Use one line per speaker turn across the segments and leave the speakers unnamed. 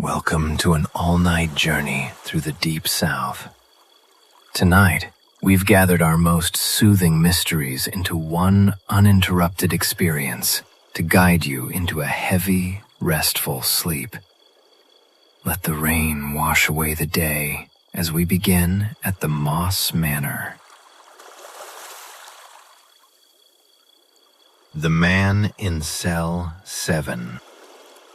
Welcome to an all-night journey through the deep south. Tonight, we've gathered our most soothing mysteries into one uninterrupted experience to guide you into a heavy, restful sleep. Let the rain wash away the day as we begin at the Moss Manor. The man in cell 7.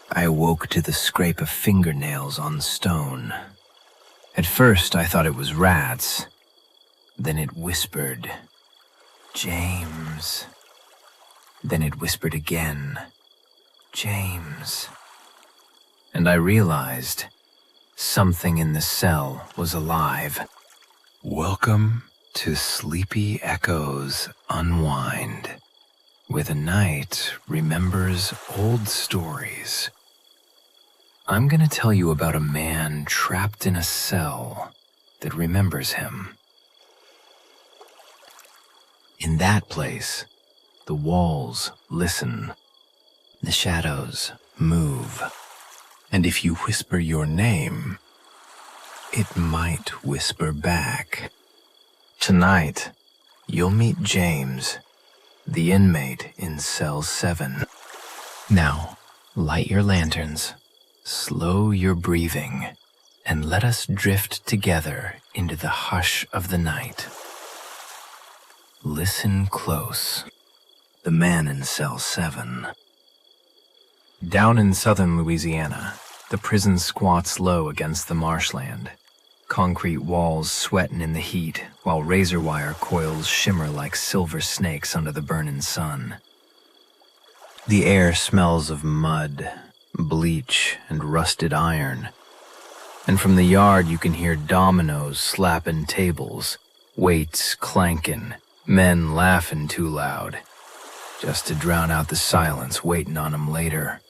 I awoke to the scrape of fingernails on stone. At first, I thought it was rats. Then it whispered, "James." Then it whispered again, "James." And I realized something in the cell was alive. Welcome to Sleepy Echoes Unwind, where the night remembers old stories. I'm going to tell you about a man trapped in a cell that remembers him. In that place, the walls listen, the shadows move, and if you whisper your name, it might whisper back. Tonight, you'll meet James, the inmate in cell 7. Now, light your lanterns, slow your breathing, and let us drift together into the hush of the night. Listen close. The man in cell 7. Down in southern Louisiana, the prison squats low against the marshland. Concrete walls sweating in the heat, while razor wire coils shimmer like silver snakes under the burning sun. The air smells of mud, bleach, and rusted iron. And from the yard you can hear dominoes slapping tables, weights clanking, men laughing too loud, just to drown out the silence waiting on 'em later.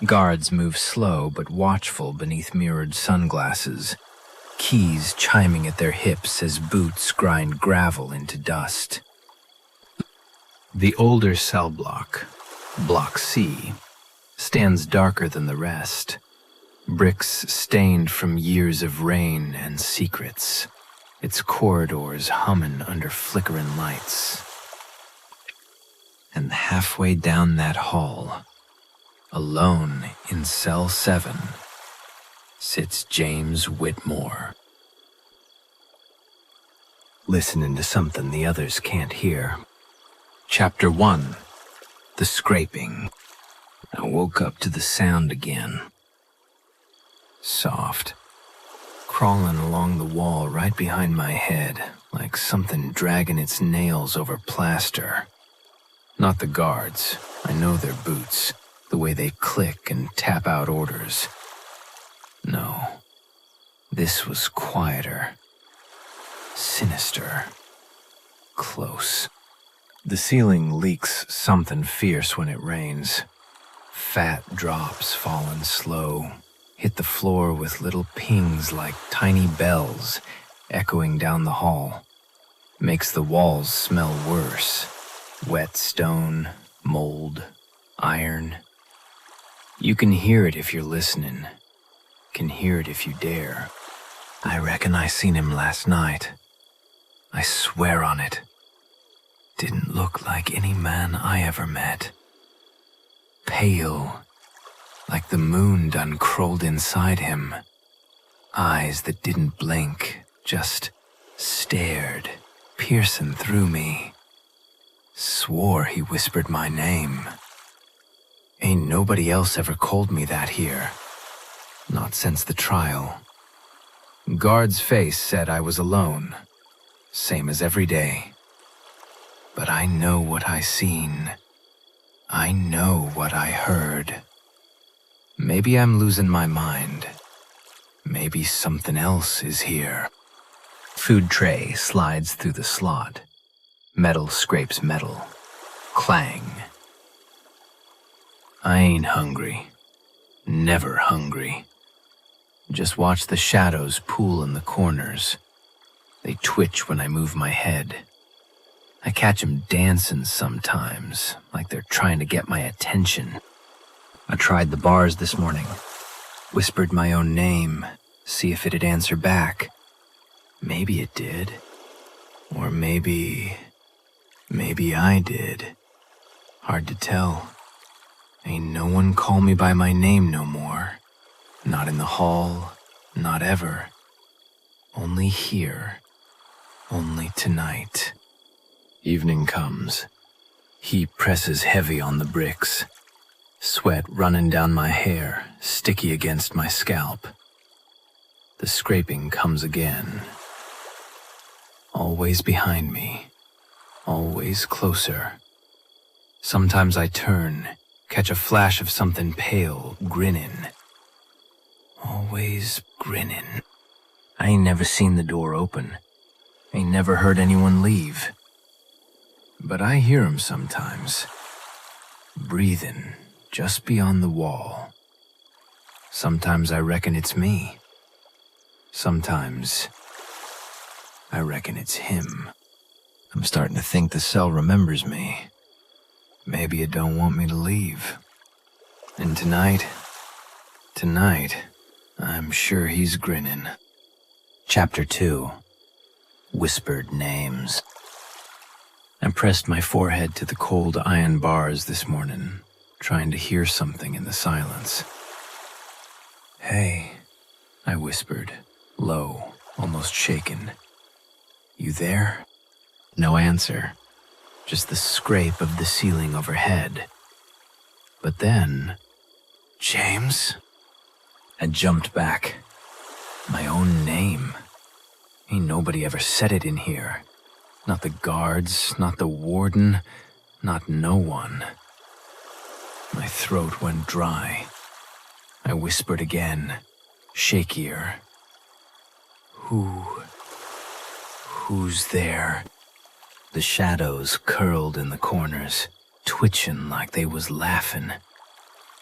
Guards move slow but watchful beneath mirrored sunglasses, keys chiming at their hips as boots grind gravel into dust. The older cell block, Block C, stands darker than the rest, bricks stained from years of rain and secrets, its corridors humming under flickering lights. And halfway down that hall, alone in cell 7, sits James Whitmore, listening to something the others can't hear. Chapter 1, The Scraping. I woke up to the sound again. Soft, crawling along the wall right behind my head, like something dragging its nails over plaster. Not the guards. I know their boots, the way they click and tap out orders. No, this was quieter, sinister, close. The ceiling leaks something fierce when it rains. Fat drops falling slow, hit the floor with little pings like tiny bells echoing down the hall. Makes the walls smell worse. Wet stone, mold, iron. You can hear it if you're listening. Can hear it if you dare. I reckon I seen him last night. I swear on it. Didn't look like any man I ever met. Pale, like the moon done crawled inside him. Eyes that didn't blink, just stared, piercing through me. Swore he whispered my name. Ain't nobody else ever called me that here. Not since the trial. Guard's face said I was alone, same as every day. But I know what I seen. I know what I heard. Maybe I'm losing my mind. Maybe something else is here. Food tray slides through the slot. Metal scrapes metal. Clang. I ain't hungry. Never hungry. Just watch the shadows pool in the corners. They twitch when I move my head. I catch 'em dancing sometimes, like they're trying to get my attention. I tried the bars this morning. Whispered my own name, see if it'd answer back. Maybe it did. Or maybe I did. Hard to tell. Ain't no one call me by my name no more. Not in the hall, not ever. Only here. Only tonight. Evening comes. Heat presses heavy on the bricks. Sweat running down my hair, sticky against my scalp. The scraping comes again. Always behind me. Always closer. Sometimes I turn, catch a flash of something pale, grinning. Always grinning. I ain't never seen the door open. Ain't never heard anyone leave. But I hear 'em sometimes, breathing just beyond the wall. Sometimes I reckon it's me. Sometimes I reckon it's him. I'm starting to think the cell remembers me. Maybe it don't want me to leave. And tonight, I'm sure he's grinning. Chapter 2. Whispered Names. I pressed my forehead to the cold iron bars this morning, trying to hear something in the silence. "Hey," I whispered, low, almost shaken. "You there?" No answer, just the scrape of the ceiling overhead. But then, "James?" I jumped back. My own name. Ain't nobody ever said it in here. Not the guards, not the warden, not no one. My throat went dry. I whispered again, shakier. Who's there?" The shadows curled in the corners, twitching like they was laughing.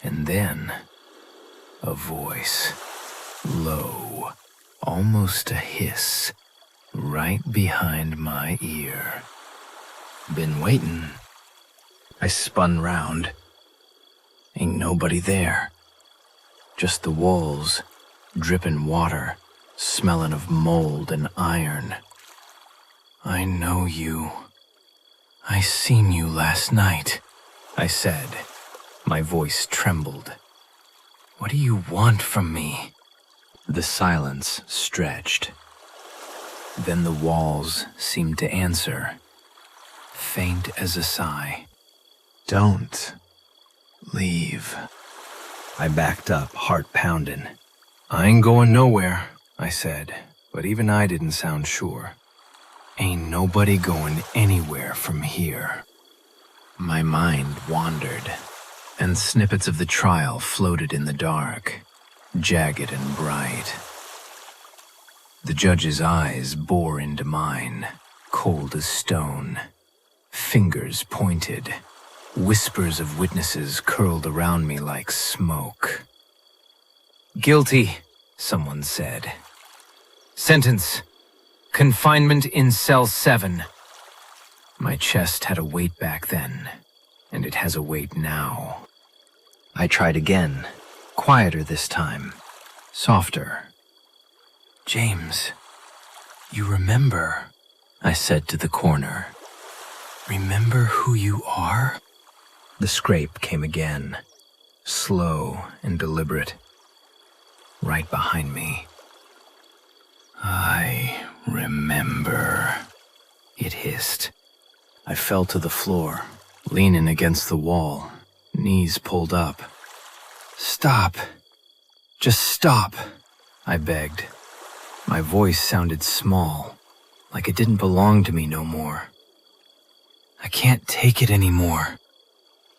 And then, a voice, low, almost a hiss, right behind my ear. "Been waiting." I spun round. Ain't nobody there. Just the walls, dripping water, smelling of mold and iron. "I know you. I seen you last night," I said. My voice trembled. "What do you want from me?" The silence stretched. Then the walls seemed to answer, faint as a sigh. "Don't leave." I backed up, heart pounding. "I ain't going nowhere," I said, but even I didn't sound sure. "Ain't nobody going anywhere from here." My mind wandered, and snippets of the trial floated in the dark, jagged and bright. The judge's eyes bore into mine, cold as stone. Fingers pointed. Whispers of witnesses curled around me like smoke. "Guilty," someone said. "Sentence, confinement in cell 7. My chest had a weight back then, and it has a weight now. I tried again, quieter this time, softer. "James, you remember," I said to the corner. "Remember who you are?" The scrape came again, slow and deliberate, right behind me. "I remember," it hissed. I fell to the floor, leaning against the wall, knees pulled up. "Stop. Just stop," I begged. My voice sounded small, like it didn't belong to me no more. "I can't take it anymore."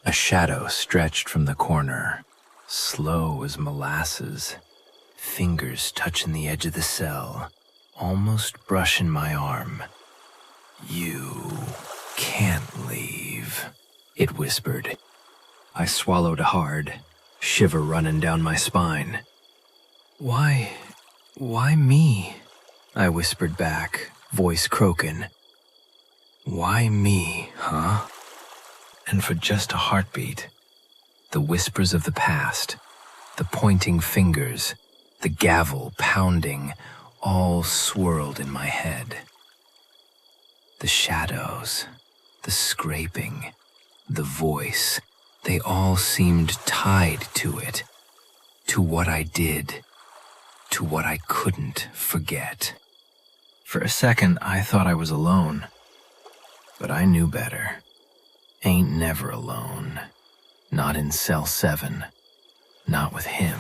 A shadow stretched from the corner, slow as molasses, fingers touching the edge of the cell, almost brushing my arm. "You can't leave," it whispered. I swallowed hard, shiver running down my spine. Why me?" I whispered back, voice croaking. "Why me, huh?" And for just a heartbeat, the whispers of the past The pointing fingers, the gavel pounding, all swirled in my head. The shadows, the scraping, the voice, they all seemed tied to it, to what I did, to what I couldn't forget. For a second, I thought I was alone, but I knew better. Ain't never alone. Not in cell 7. Not with him.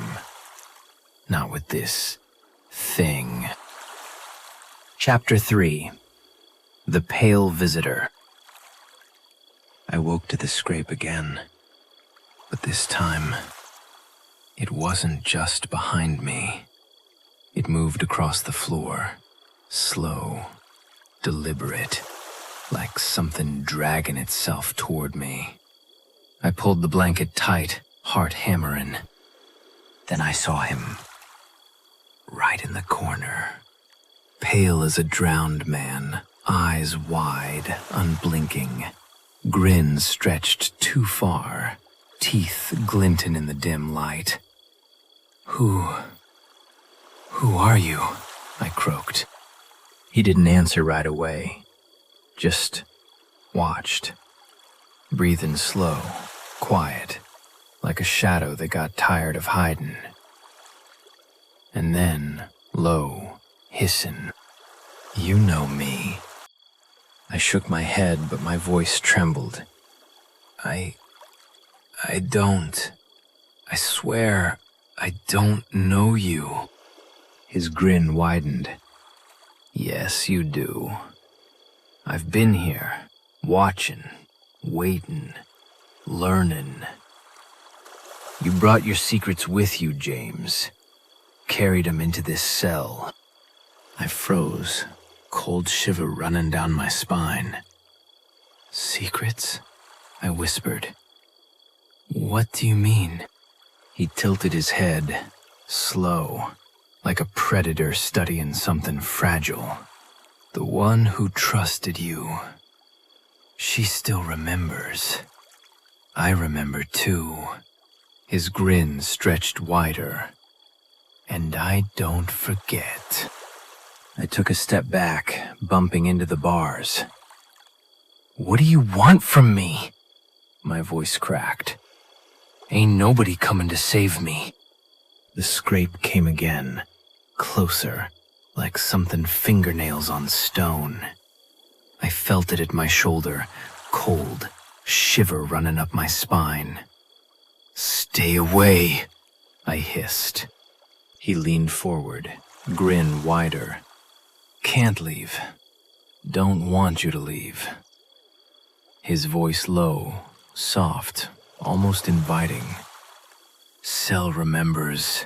Not with this thing. Chapter 3. The Pale Visitor. I woke to the scrape again, but this time, it wasn't just behind me. It moved across the floor, slow, deliberate, like something dragging itself toward me. I pulled the blanket tight, heart hammering. Then I saw him, right in the corner, pale as a drowned man, eyes wide, unblinking, grin stretched too far, teeth glinting in the dim light. Who are you? I croaked. He didn't answer right away, just watched, breathing slow, quiet, like a shadow that got tired of hiding. And then, low, hissing, "You know me." I shook my head, but my voice trembled. I don't. I swear, I don't know you." His grin widened. "Yes, you do. I've been here, watching, waiting, learning. You brought your secrets with you, James. Carried them into this cell." I froze, cold shiver running down my spine. "Secrets?" I whispered. "What do you mean?" He tilted his head, slow, like a predator studying something fragile. "The one who trusted you. She still remembers. I remember too." His grin stretched wider. "And I don't forget." I took a step back, bumping into the bars. "What do you want from me?" My voice cracked. "Ain't nobody coming to save me." The scrape came again, closer, like something fingernails on stone. I felt it at my shoulder, cold, shiver running up my spine. "Stay away," I hissed. He leaned forward, grin wider. "Can't leave. Don't want you to leave." His voice low, soft, almost inviting. "Cell remembers.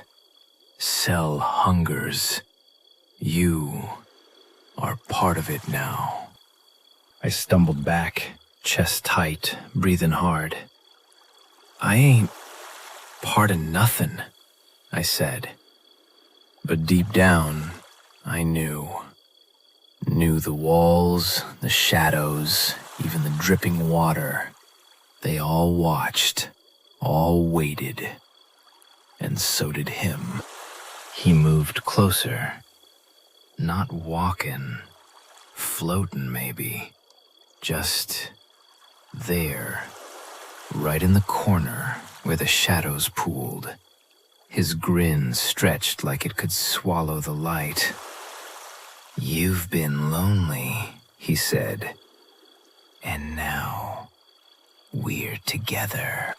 Cell hungers. You are part of it now." I stumbled back, chest tight, breathing hard. "I ain't part of nothing," I said. But deep down, I knew. Knew the walls, the shadows, even the dripping water. They all watched, all waited. And so did him. He moved closer. Not walking, floating maybe. Just there, right in the corner where the shadows pooled. His grin stretched like it could swallow the light. "You've been lonely," he said. "And now, we're together."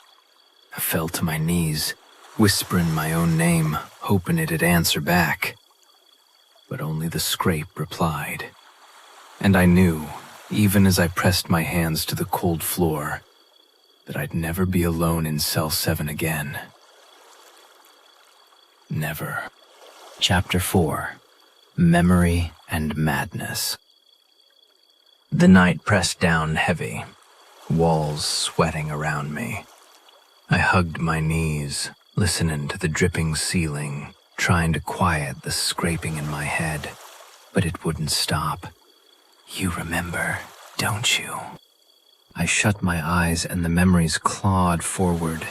I fell to my knees, whispering my own name, hoping it'd answer back. But only the scrape replied. And I knew, even as I pressed my hands to the cold floor, that I'd never be alone in cell 7 again. Never. Chapter 4. Memory and Madness. The night pressed down heavy, walls sweating around me. I hugged my knees, listening to the dripping ceiling, trying to quiet the scraping in my head, but it wouldn't stop. "You remember, don't you?" I shut my eyes and the memories clawed forward,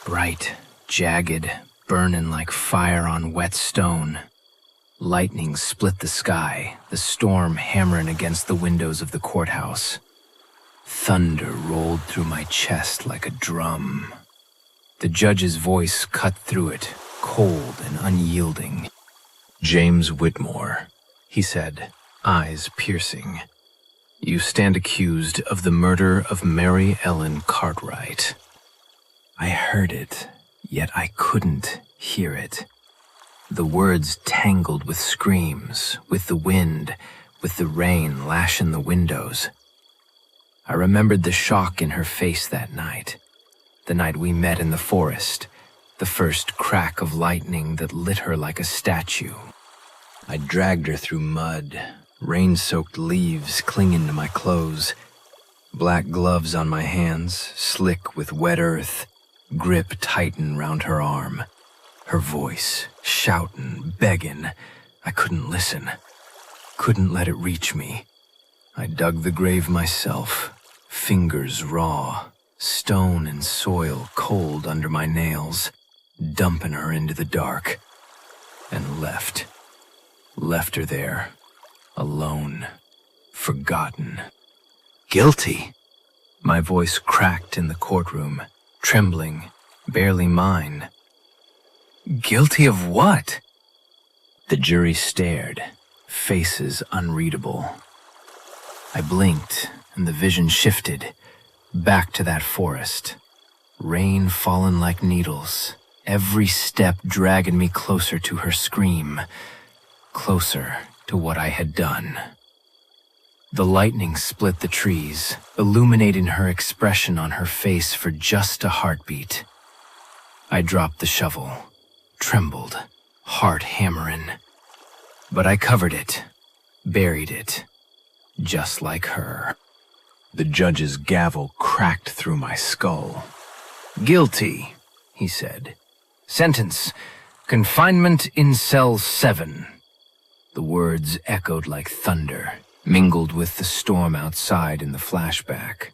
bright, jagged, burning like fire on wet stone. Lightning split the sky, the storm hammering against the windows of the courthouse. Thunder rolled through my chest like a drum. The judge's voice cut through it, cold and unyielding. "James Whitmore," he said, eyes piercing. "You stand accused of the murder of Mary Ellen Cartwright." I heard it, yet I couldn't hear it. The words tangled with screams, with the wind, with the rain lashing the windows. I remembered the shock in her face that night, the night we met in the forest, the first crack of lightning that lit her like a statue. I dragged her through mud, rain-soaked leaves clinging to my clothes, black gloves on my hands, slick with wet earth, grip tightened round her arm. Her voice, shouting, begging. I couldn't listen, couldn't let it reach me. I dug the grave myself, fingers raw, stone and soil cold under my nails, dumping her into the dark, and left her there, alone, forgotten. Guilty? My voice cracked in the courtroom, trembling, barely mine. Guilty of what? The jury stared, faces unreadable. I blinked, and the vision shifted, back to that forest. Rain falling like needles, every step dragging me closer to her scream, closer to what I had done. The lightning split the trees, illuminating her expression on her face for just a heartbeat. I dropped the shovel, trembled, heart hammering. But I covered it, buried it, just like her. The judge's gavel cracked through my skull. "Guilty," he said. "Sentence, confinement in cell 7. The words echoed like thunder, mingled with the storm outside in the flashback.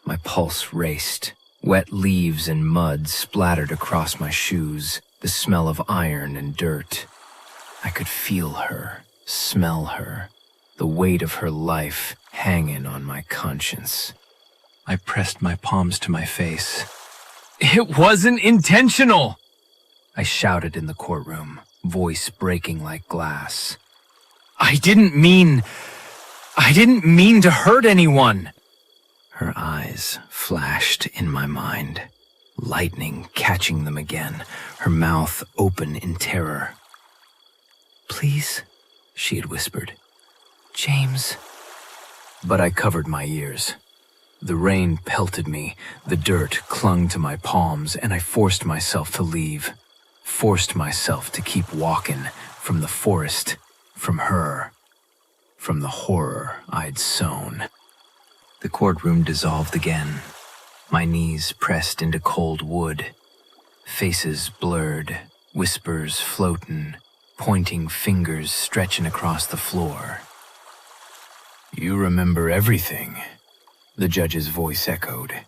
My pulse raced. Wet leaves and mud splattered across my shoes, the smell of iron and dirt. I could feel her, smell her, the weight of her life hanging on my conscience. I pressed my palms to my face. "It wasn't intentional!" I shouted in the courtroom, voice breaking like glass. I didn't mean to hurt anyone." Her eyes flashed in my mind, lightning catching them again, her mouth open in terror. "Please," she had whispered. "James." But I covered my ears. The rain pelted me, the dirt clung to my palms, and I forced myself to leave, forced myself to keep walking from the forest, from her, from the horror I'd sown. The courtroom dissolved again. My knees pressed into cold wood. Faces blurred, whispers floating, pointing fingers stretching across the floor. "You remember everything," the judge's voice echoed.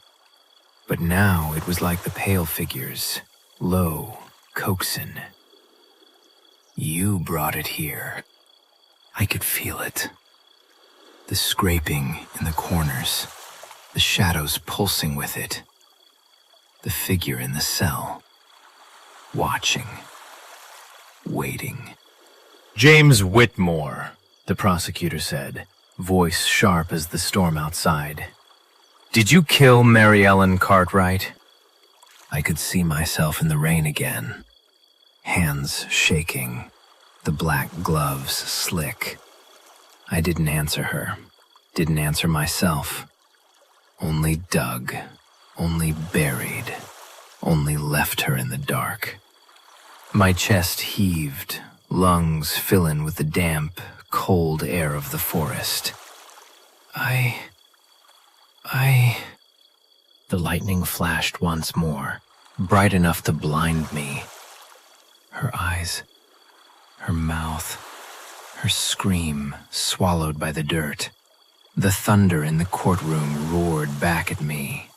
But now it was like the pale figures, low, coaxing. "You brought it here." I could feel it. The scraping in the corners, the shadows pulsing with it. The figure in the cell, watching, waiting. "James Whitmore," the prosecutor said, voice sharp as the storm outside. "Did you kill Mary Ellen Cartwright?" I could see myself in the rain again, hands shaking, the black gloves slick. I didn't answer her, didn't answer myself. Only dug, only buried, only left her in the dark. My chest heaved, lungs filling with the damp, cold air of the forest. The lightning flashed once more, bright enough to blind me. Her eyes, her mouth, her scream swallowed by the dirt. The thunder in the courtroom roared back at me.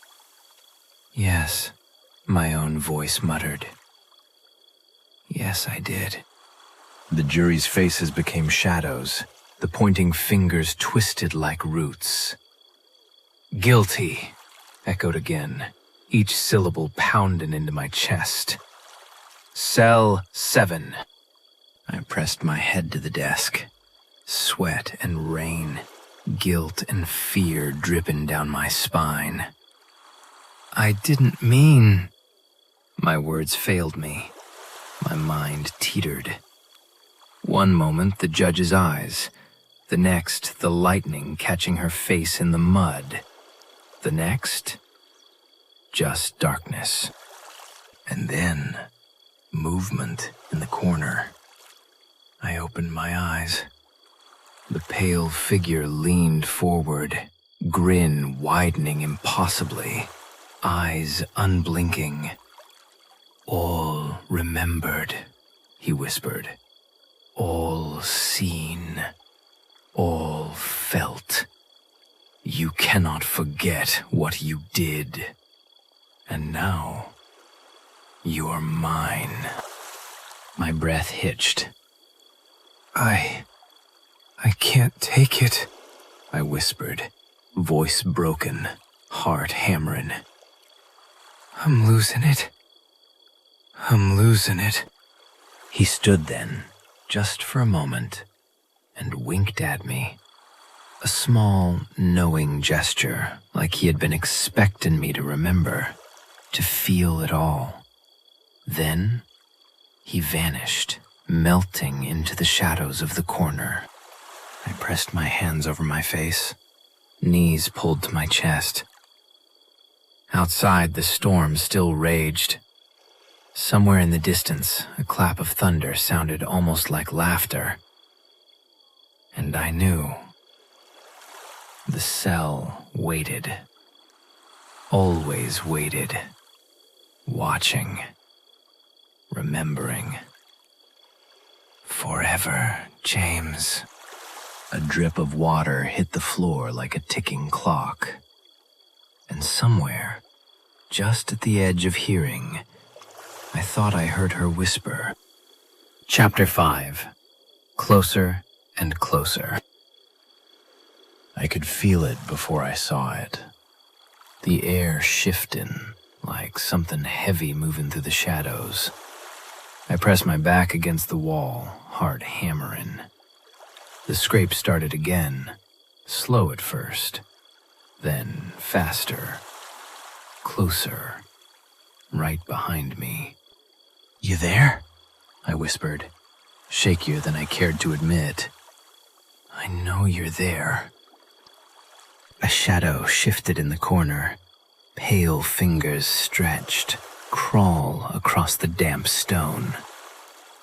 "Yes," my own voice muttered. Yes, I did. The jury's faces became shadows, the pointing fingers twisted like roots. Guilty, echoed again, each syllable pounding into my chest. Cell 7. I pressed my head to the desk. Sweat and rain, guilt and fear dripping down my spine. I didn't mean... My words failed me. My mind teetered. One moment, the judge's eyes. The next, the lightning catching her face in the mud. The next, just darkness. And then, movement in the corner. I opened my eyes. The pale figure leaned forward, grin widening impossibly, eyes unblinking. All remembered, he whispered. All seen, all felt. You cannot forget what you did. And now, you're mine. My breath hitched. I can't take it, I whispered, voice broken, heart hammering. I'm losing it. He stood then, just for a moment, and winked at me. A small, knowing gesture, like he had been expecting me to remember, to feel it all. Then, he vanished, melting into the shadows of the corner. I pressed my hands over my face, knees pulled to my chest. Outside, the storm still raged. Somewhere in the distance, a clap of thunder sounded almost like laughter. And I knew. The cell waited. Always waited. Watching. Remembering. Forever, James. A drip of water hit the floor like a ticking clock. And somewhere, just at the edge of hearing, I thought I heard her whisper. Chapter 5. Closer and closer. I could feel it before I saw it. The air shifting, like something heavy moving through the shadows. I pressed my back against the wall, heart hammering. The scrape started again, slow at first, then faster, closer, right behind me. You there? I whispered, shakier than I cared to admit. I know you're there. A shadow shifted in the corner, pale fingers stretched, crawl across the damp stone.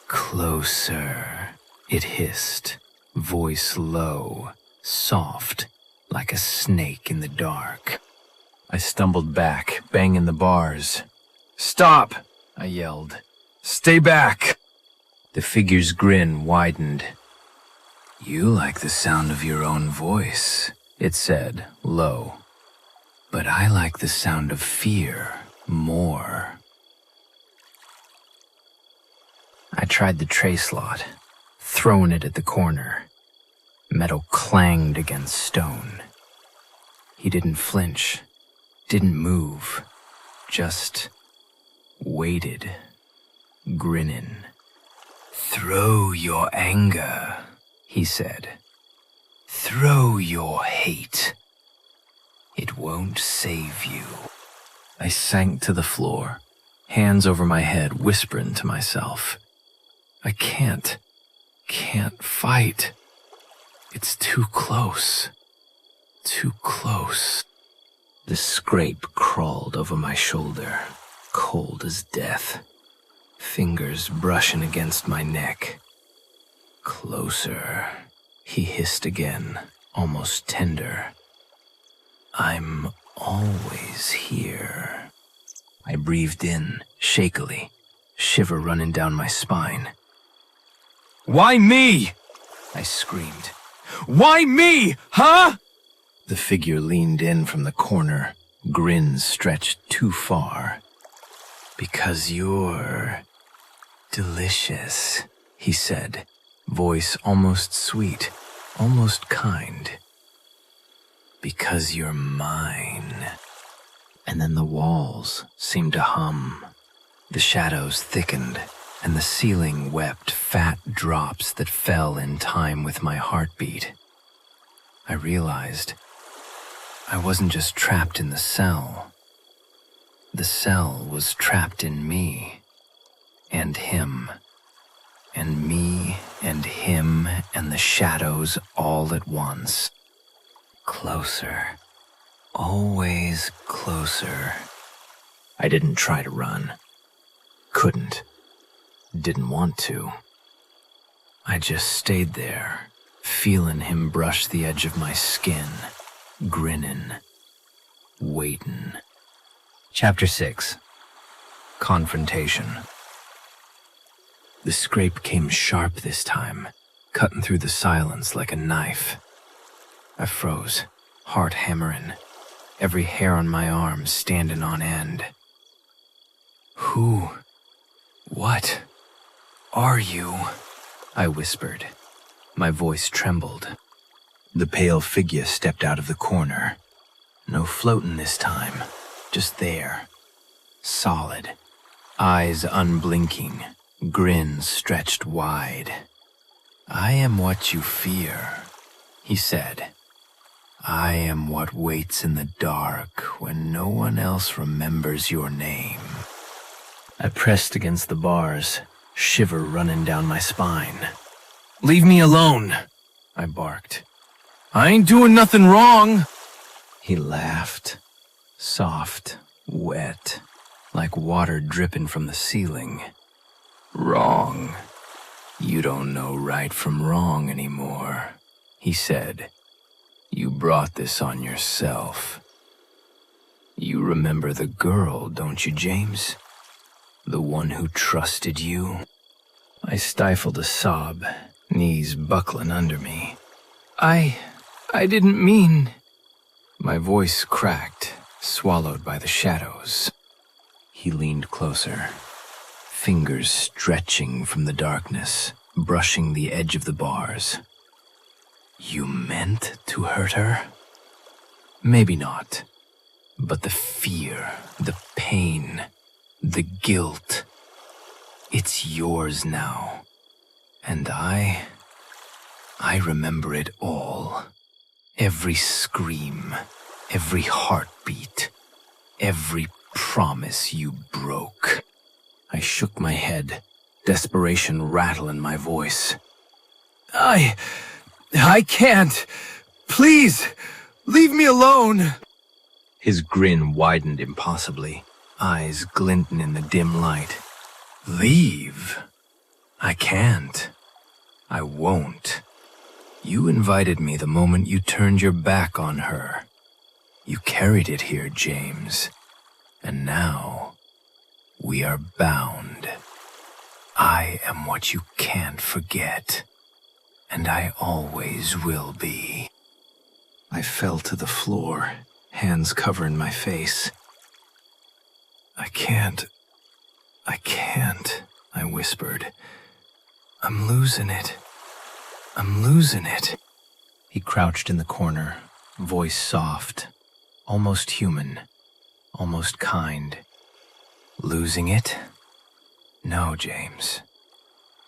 Closer, it hissed, voice low, soft, like a snake in the dark. I stumbled back, banging the bars. Stop, I yelled. Stay back. The figure's grin widened. You like the sound of your own voice, it said, low. But I like the sound of fear more. I tried the tray slot, throwing it at the corner. Metal clanged against stone. He didn't flinch, didn't move, just waited, grinning. Throw your anger, he said. Throw your hate. It won't save you. I sank to the floor, hands over my head, whispering to myself. I can't fight. It's too close. Too close. The scrape crawled over my shoulder, cold as death. Fingers brushing against my neck. Closer, he hissed again, almost tender. I'm always here. I breathed in, shakily, shiver running down my spine. Why me? I screamed. Why me, huh? The figure leaned in from the corner, grin stretched too far. Because you're Delicious, he said, voice almost sweet, almost kind. Because you're mine. And then the walls seemed to hum. The shadows thickened, and the ceiling wept fat drops that fell in time with my heartbeat. I realized I wasn't just trapped in the cell. The cell was trapped in me, and him, and me, and him, and the shadows all at once. Closer, always closer. I didn't try to run. Couldn't. Didn't want to. I just stayed there, feeling him brush the edge of my skin, grinning, waiting. Chapter 6. Confrontation. The scrape came sharp this time, cutting through the silence like a knife. I froze, heart hammering, every hair on my arm standing on end. Who? What? Are you? I whispered. My voice trembled. The pale figure stepped out of the corner. No floating this time, just there. Solid. Eyes unblinking, grin stretched wide. I am what you fear, he said. I am what waits in the dark when no one else remembers your name. I pressed against the bars, shiver running down my spine. Leave me alone, I barked. I ain't doing nothing wrong. He laughed, soft, wet, like water dripping from the ceiling. Wrong. You don't know right from wrong anymore, he said. You brought this on yourself. You remember the girl, don't you, James? The one who trusted you? I stifled a sob, knees buckling under me. I didn't mean... My voice cracked, swallowed by the shadows. He leaned closer, fingers stretching from the darkness, brushing the edge of the bars. You meant to hurt her? Maybe not. But the fear, the pain, the guilt, it's yours now. And I remember it all. Every scream, every heartbeat, every promise you broke. I shook my head, desperation rattling my voice. I can't. Please, leave me alone. His grin widened impossibly, eyes glinting in the dim light. Leave? I can't. I won't. You invited me the moment you turned your back on her. You carried it here, James. And now, we are bound. I am what you can't forget. And I always will be. I fell to the floor, hands covering my face. I can't, I whispered. I'm losing it. He crouched in the corner, voice soft, almost human, almost kind. Losing it? No, James.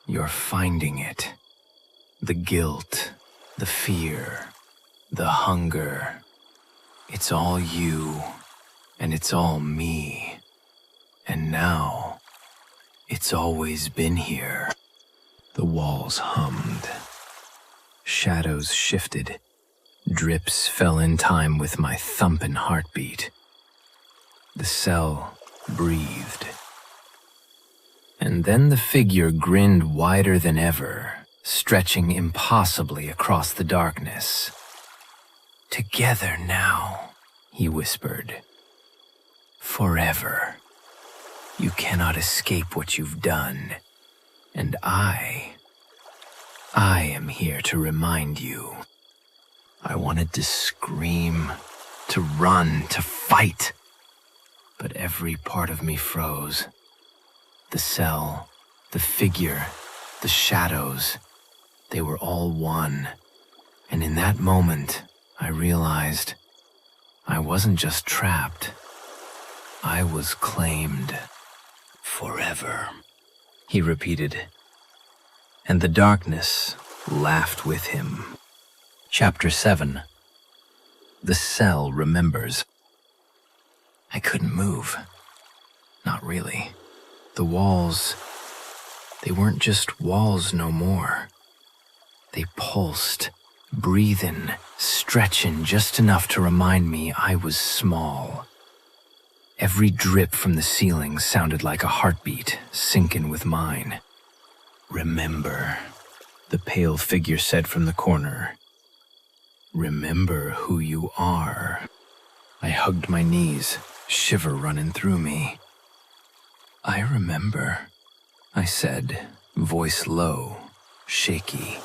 You're finding it. The guilt, the fear, the hunger. It's all you, and it's all me. And now, it's always been here. The walls hummed. Shadows shifted. Drips fell in time with my thumping heartbeat. The cell breathed. And then the figure grinned wider than ever, stretching impossibly across the darkness. Together now, he whispered. Forever. You cannot escape what you've done. And I am here to remind you. I wanted to scream, to run, to fight. But every part of me froze. The cell, The figure, the shadows, they were all one. And in that moment, I realized I wasn't just trapped. I was claimed. Forever, he repeated. And the darkness laughed with him. Chapter 7. The Cell Remembers. I couldn't move. Not really. The walls, they weren't just walls no more. They pulsed, breathing, stretching just enough to remind me I was small. Every drip from the ceiling sounded like a heartbeat syncing with mine. Remember, the pale figure said from the corner. Remember who you are. I hugged my knees, shiver running through me. I remember, I said, voice low, shaky.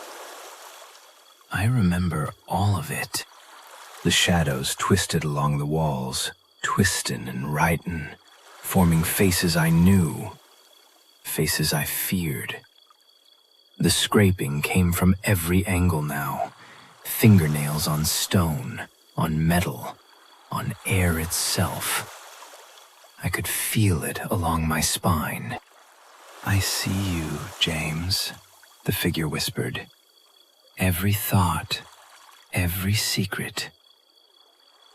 I remember all of it. The shadows twisted along the walls, twisting and writing, forming faces I knew, faces I feared. The scraping came from every angle now, fingernails on stone, on metal, on air itself. I could feel it along my spine. I see you, James, the figure whispered. Every thought, every secret.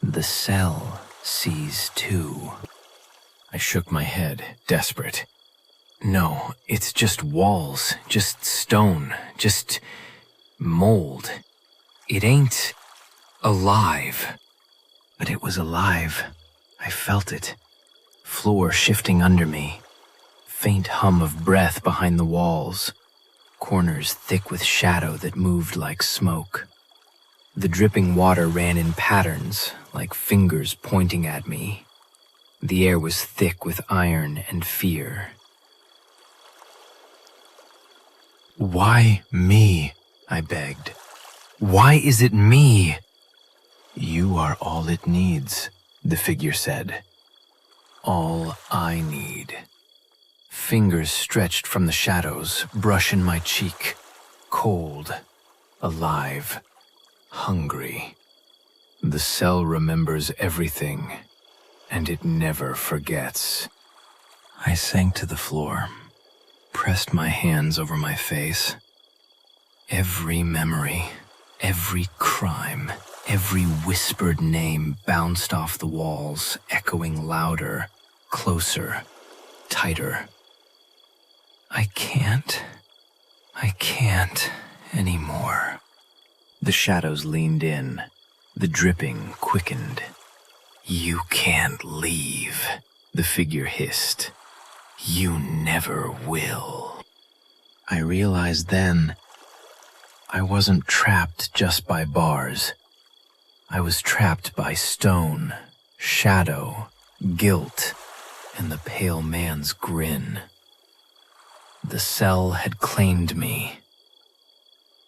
The cell sees too. I shook my head, desperate. No, it's just walls, just stone, just mold. It ain't alive. But it was alive. I felt it. Floor shifting under me. Faint hum of breath behind the walls. Corners thick with shadow that moved like smoke. The dripping water ran in patterns, like fingers pointing at me. The air was thick with iron and fear. Why me? I begged. Why is it me? You are all it needs, the figure said. All I need. Fingers stretched from the shadows, brushing my cheek. Cold, alive, hungry. The cell remembers everything, and it never forgets. I sank to the floor, pressed my hands over my face. Every memory, every crime, every whispered name bounced off the walls, echoing louder, closer, tighter. I can't anymore. The shadows leaned in, the dripping quickened. You can't leave, the figure hissed. You never will. I realized then I wasn't trapped just by bars. I was trapped by stone, shadow, guilt, and the pale man's grin. The cell had claimed me,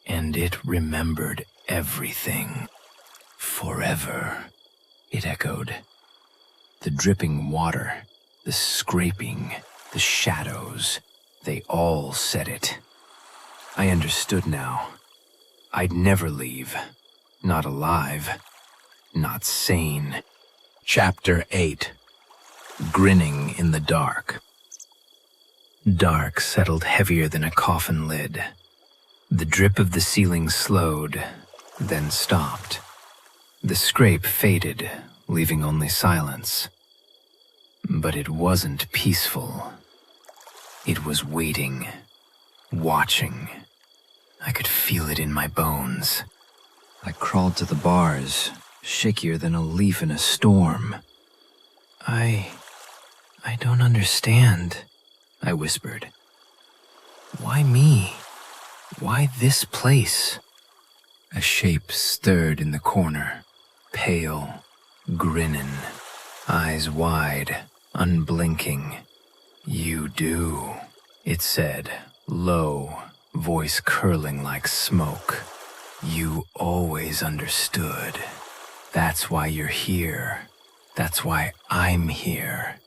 and it remembered everything. Forever, it echoed. The dripping water, the scraping, the shadows, they all said it. I understood now. I'd never leave. Not alive. Not sane. Chapter 8. Grinning in the Dark. Dark settled heavier than a coffin lid. The drip of the ceiling slowed, then stopped. The scrape faded, leaving only silence. But it wasn't peaceful. It was waiting, watching. I could feel it in my bones. I crawled to the bars, shakier than a leaf in a storm. I don't understand, I whispered. Why me? Why this place? A shape stirred in the corner, pale, grinning, eyes wide, unblinking. You do, it said, low, voice curling like smoke. You always understood. That's why you're here. That's why I'm here.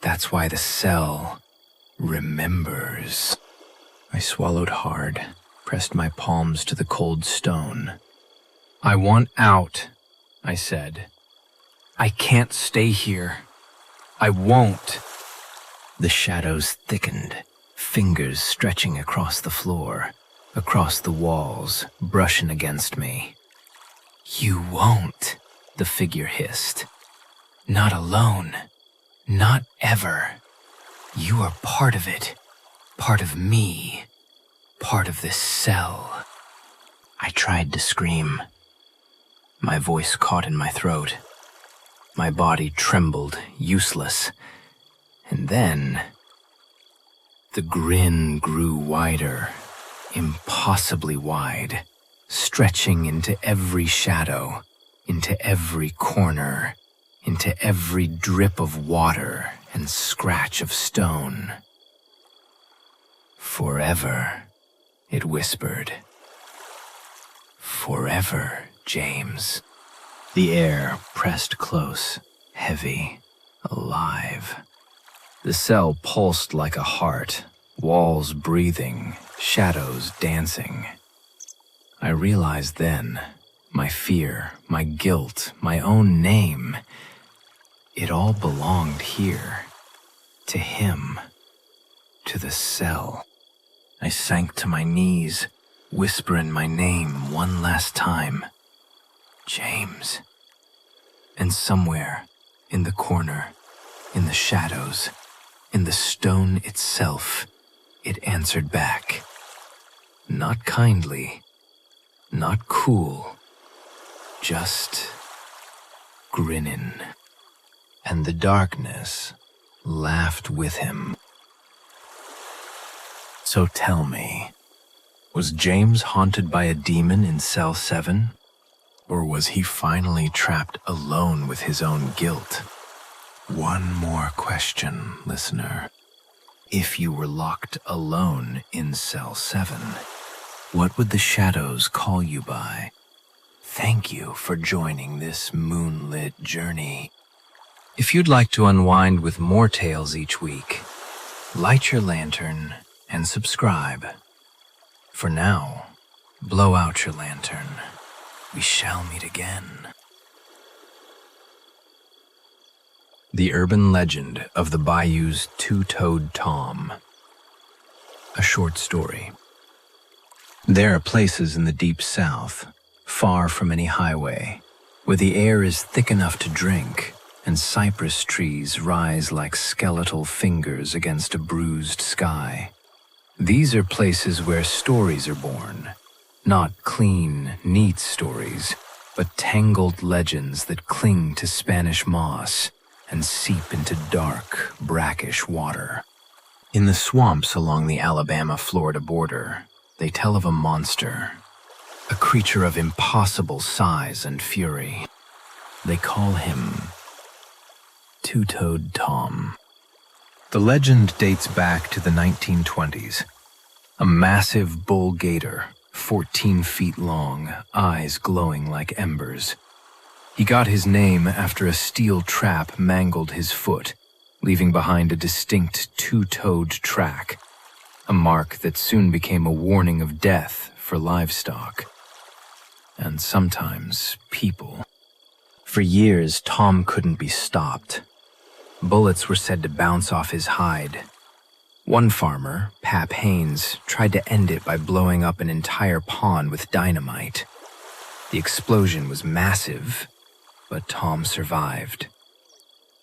That's why the cell remembers. I swallowed hard, pressed my palms to the cold stone. "I want out," I said. "I can't stay here. I won't." The shadows thickened, fingers stretching across the floor, across the walls, brushing against me. "You won't," the figure hissed. "Not alone. Not ever. You are part of it. Part of me. Part of this cell." I tried to scream. My voice caught in my throat. My body trembled, useless. And then, the grin grew wider, impossibly wide, stretching into every shadow, into every corner, into every drip of water and scratch of stone. "Forever," it whispered. "Forever, James." The air pressed close, heavy, alive. The cell pulsed like a heart, walls breathing, shadows dancing. I realized then, my fear, my guilt, my own name, it all belonged here, to him, to the cell. I sank to my knees, whispering my name one last time. James. And somewhere, in the corner, in the shadows, in the stone itself, it answered back. Not kindly, not cool, just grinning. And the darkness laughed with him. So tell me, was James haunted by a demon in cell 7? Or was he finally trapped alone with his own guilt? One more question, listener. If you were locked alone in cell 7, what would the shadows call you by? Thank you for joining this moonlit journey. If you'd like to unwind with more tales each week, light your lantern and subscribe. For now, blow out your lantern. We shall meet again. The Urban Legend of the Bayou's Two-Toed Tom. A short story. There are places in the deep south, far from any highway, where the air is thick enough to drink, and cypress trees rise like skeletal fingers against a bruised sky. These are places where stories are born, not clean, neat stories, but tangled legends that cling to Spanish moss and seep into dark, brackish water. In the swamps along the Alabama-Florida border, they tell of a monster, a creature of impossible size and fury. They call him Two-Toed Tom. The legend dates back to the 1920s. A massive bull gator, 14 feet long, eyes glowing like embers. He got his name after a steel trap mangled his foot, leaving behind a distinct two-toed track, a mark that soon became a warning of death for livestock. And sometimes people. For years, Tom couldn't be stopped. Bullets were said to bounce off his hide. One farmer, Pap Haynes, tried to end it by blowing up an entire pond with dynamite. The explosion was massive, but Tom survived.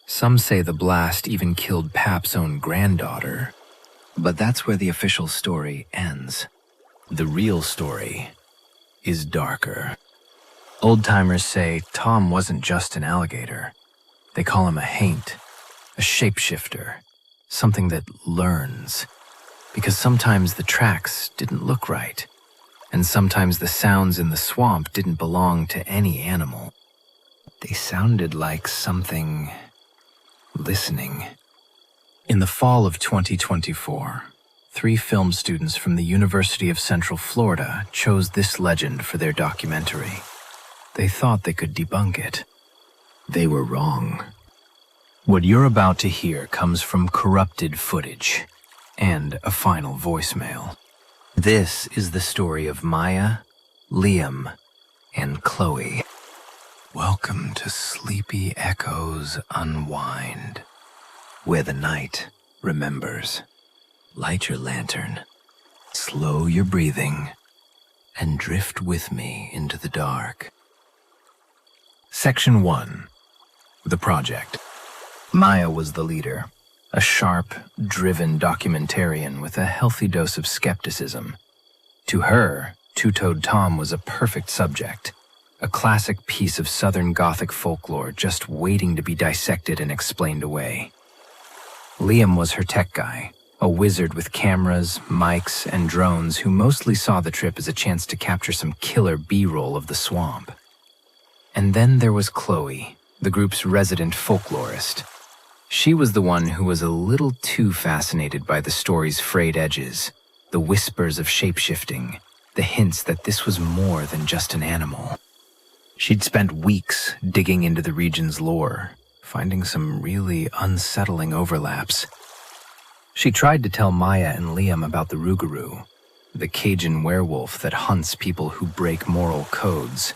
Some say the blast even killed Pap's own granddaughter, but that's where the official story ends. The real story is darker. Old-timers say Tom wasn't just an alligator. They call him a haint, a shapeshifter, something that learns. Because sometimes the tracks didn't look right, and sometimes the sounds in the swamp didn't belong to any animal. They sounded like something listening. In the fall of 2024, 3 film students from the University of Central Florida chose this legend for their documentary. They thought they could debunk it. They were wrong. What you're about to hear comes from corrupted footage and a final voicemail. This is the story of Maya, Liam, and Chloe. Welcome to Sleepy Echoes Unwind, where the night remembers. Light your lantern, slow your breathing, and drift with me into the dark. Section 1. The Project. Maya was the leader, a sharp, driven documentarian with a healthy dose of skepticism. To her, Two-Toed Tom was a perfect subject, a classic piece of Southern Gothic folklore just waiting to be dissected and explained away. Liam was her tech guy, a wizard with cameras, mics, and drones who mostly saw the trip as a chance to capture some killer B-roll of the swamp. And then there was Chloe, the group's resident folklorist. She was the one who was a little too fascinated by the story's frayed edges, the whispers of shapeshifting, the hints that this was more than just an animal. She'd spent weeks digging into the region's lore, finding some really unsettling overlaps. She tried to tell Maya and Liam about the Rougarou, the Cajun werewolf that hunts people who break moral codes.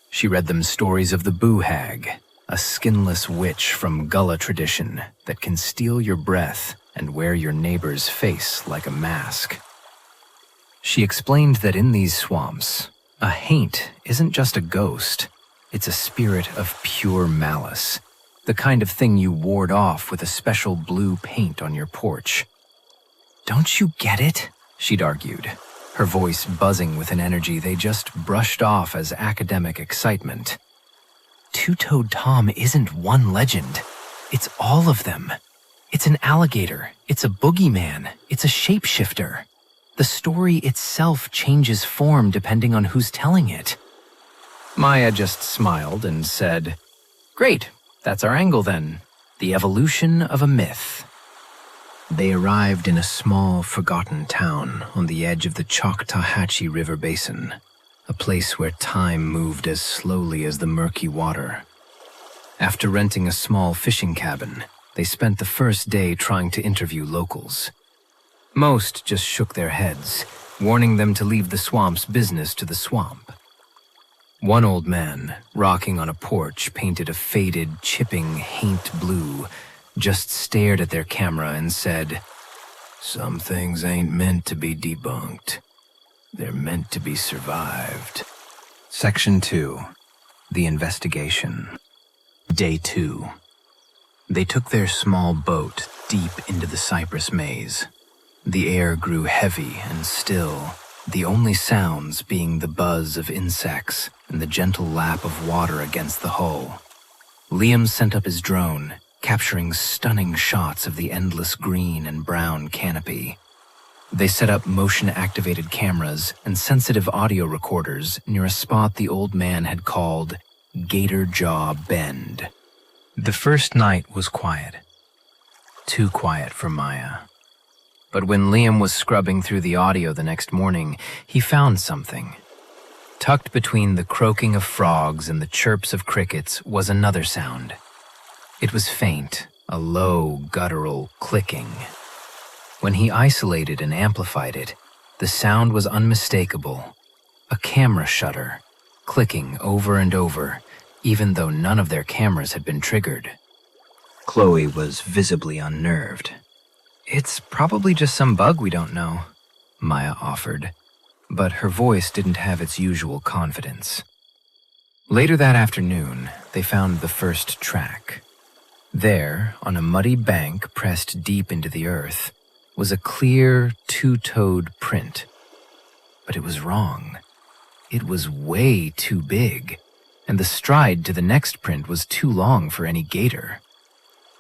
She read them stories of the Boo Hag, a skinless witch from Gullah tradition that can steal your breath and wear your neighbor's face like a mask. She explained that in these swamps, a haint isn't just a ghost, it's a spirit of pure malice, the kind of thing you ward off with a special blue paint on your porch. "Don't you get it?" she'd argued, her voice buzzing with an energy they just brushed off as academic excitement. Two-Toed Tom isn't one legend. It's all of them. It's an alligator. It's a boogeyman. It's a shapeshifter. The story itself changes form depending on who's telling it. Maya just smiled and said, "Great, that's our angle then. The evolution of a myth." They arrived in a small, forgotten town on the edge of the Choctawhatchee River Basin, a place where time moved as slowly as the murky water. After renting a small fishing cabin, they spent the first day trying to interview locals. Most just shook their heads, warning them to leave the swamp's business to the swamp. One old man, rocking on a porch painted a faded, chipping haint blue, just stared at their camera and said, "Some things ain't meant to be debunked. They're meant to be survived." Section 2. The Investigation. Day 2. They took their small boat deep into the cypress maze. The air grew heavy and still, the only sounds being the buzz of insects and the gentle lap of water against the hull. Liam sent up his drone, capturing stunning shots of the endless green and brown canopy. They set up motion-activated cameras and sensitive audio recorders near a spot the old man had called Gator Jaw Bend. The first night was quiet. Too quiet for Maya. But when Liam was scrubbing through the audio the next morning, he found something. Tucked between the croaking of frogs and the chirps of crickets was another sound. It was faint, a low, guttural clicking. When he isolated and amplified it, the sound was unmistakable. A camera shutter, clicking over and over, even though none of their cameras had been triggered. Chloe was visibly unnerved. "It's probably just some bug we don't know," Maya offered, but her voice didn't have its usual confidence. Later that afternoon, they found the first track. There, on a muddy bank pressed deep into the earth, was a clear, two-toed print. But it was wrong. It was way too big, and the stride to the next print was too long for any gator.